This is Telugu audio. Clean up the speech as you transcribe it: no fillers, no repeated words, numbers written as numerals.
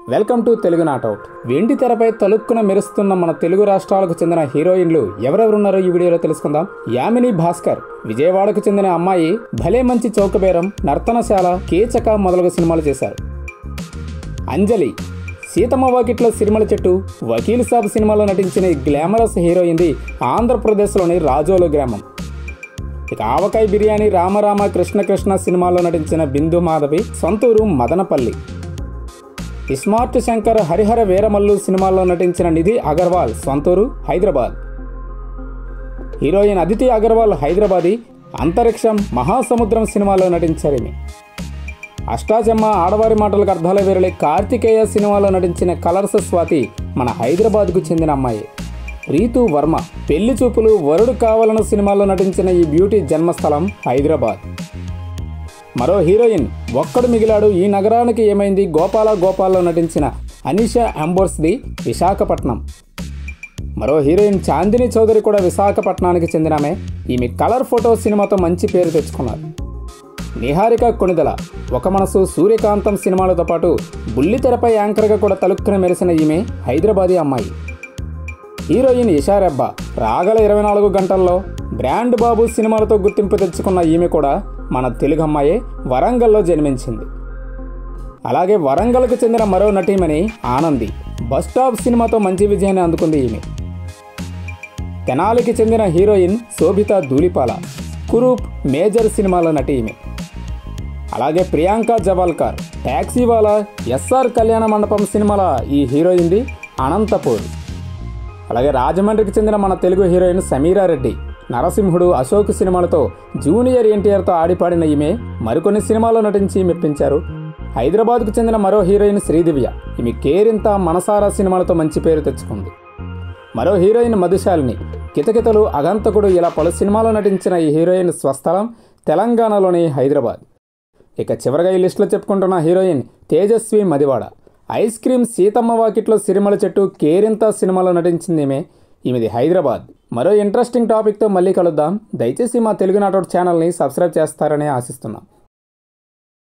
Welcome to Telugu not out. వెండి తెరపై తలుక్కున మెరుస్తున్న మన తెలుగు రాష్ట్రాలకు చెందిన హీరోయిన్లు ఎవరెవరున్నారో ఈ వీడియోలో తెలుసుకుందాం. యామిని భాస్కర్ విజయవాడకు చెందిన అమ్మాయి. భలే మంచి చౌకబేరం, నర్తనశాల, కీచక మొదలగు సినిమాలు చేశారు. అంజలి సీతమ్మ వాకిట్లో సిరిమల చెట్టు, వకీల్ సాబ్ సినిమాలో నటించిన ఈ గ్లామరస్ హీరోయిన్ది ఆంధ్రప్రదేశ్లోని రాజోలు గ్రామం. ఇక ఆవకాయ బిర్యానీ, రామరామ కృష్ణ కృష్ణ సినిమాలో నటించిన బిందు మాధవి సొంతూరు మదనపల్లి. స్మార్ట్ శంకర్, హరిహర వీరమల్లు సినిమాల్లో నటించిన నిధి అగర్వాల్ సొంతూరు హైదరాబాద్. హీరోయిన్ అదితి అగర్వాల్ హైదరాబాదీ. అంతరిక్షం, మహాసముద్రం సినిమాలో నటించారు. అష్టాచమ్మ, ఆడవారి మాటలకు అర్థాల వేరలే, కార్తికేయ సినిమాలో నటించిన కలర్స్ స్వాతి మన హైదరాబాద్కు చెందిన అమ్మాయి. రీతు వర్మ పెళ్లి చూపులు, వరుడు కావాలను సినిమాలో నటించిన ఈ బ్యూటీ జన్మస్థలం హైదరాబాద్. మరో హీరోయిన్ ఒక్కడు మిగిలాడు, ఈ నగరానికి ఏమైంది, గోపాలలో నటించిన అనీషా అంబోర్స్ది విశాఖపట్నం. మరో హీరోయిన్ చాందిని చౌదరి కూడా విశాఖపట్నానికి చెందినామే. ఈమె కలర్ ఫోటో సినిమాతో మంచి పేరు తెచ్చుకున్నారు. నిహారిక కొణిదల ఒక మనసు, సూర్యకాంతం సినిమాలతో పాటు బుల్లితెరపై యాంకర్గా కూడా తలుక్కున మెరిసిన ఈమె హైదరాబాదీ అమ్మాయి. హీరోయిన్ ఇషారెబ్బా రాగల 24 గంటల్లో, బ్రాండ్ బాబు సినిమాలతో గుర్తింపు తెచ్చుకున్న ఈమె కూడా మన తెలుగు అమ్మాయే. వరంగల్లో జన్మించింది. అలాగే వరంగల్కు చెందిన మరో నటీమణి ఆనంది. బస్ స్టాప్ సినిమాతో మంచి విజయాన్ని అందుకుంది ఈమె. తెనాలికి చెందిన హీరోయిన్ శోభిత ధూళిపాల. కురూప్, మేజర్ సినిమాలో నటి ఈమె. అలాగే ప్రియాంక జవాల్కర్ ట్యాక్సీవాలా, ఎస్ఆర్ కళ్యాణ మండపం సినిమాల ఈ హీరోయిన్ది అనంతపూర్. అలాగే రాజమండ్రికి చెందిన మన తెలుగు హీరోయిన్ సమీరా రెడ్డి. నరసింహుడు, అశోక్ సినిమాలతో జూనియర్ ఎన్టీఆర్తో ఆడిపాడిన ఈమె మరికొన్ని సినిమాల్లో నటించి మెప్పించారు. హైదరాబాద్కు చెందిన మరో హీరోయిన్ శ్రీదివ్య. ఈమె కేరింత, మనసారా సినిమాలతో మంచి పేరు తెచ్చుకుంది. మరో హీరోయిన్ మధుశాలిని. కితకితలు, అగంతకుడు ఇలా పలు సినిమాల్లో నటించిన ఈ హీరోయిన్ స్వస్థలం తెలంగాణలోని హైదరాబాద్. ఇక చివరిగా ఈ లిస్టులో చెప్పుకుంటున్న heroine Tejaswi Madivada. Ice cream, Seethamma Vakitlo Sirimalle చెట్టు, కేరింత సినిమాలో నటించింది ఈమెది హైదరాబాద్. మరో ఇంట్రెస్టింగ్ టాపిక్తో మళ్ళీ కలుద్దాం. దయచేసి మా తెలుగు నాట్అవుట్ ఛానల్ని సబ్స్క్రైబ్ చేస్తారని ఆశిస్తున్నాం.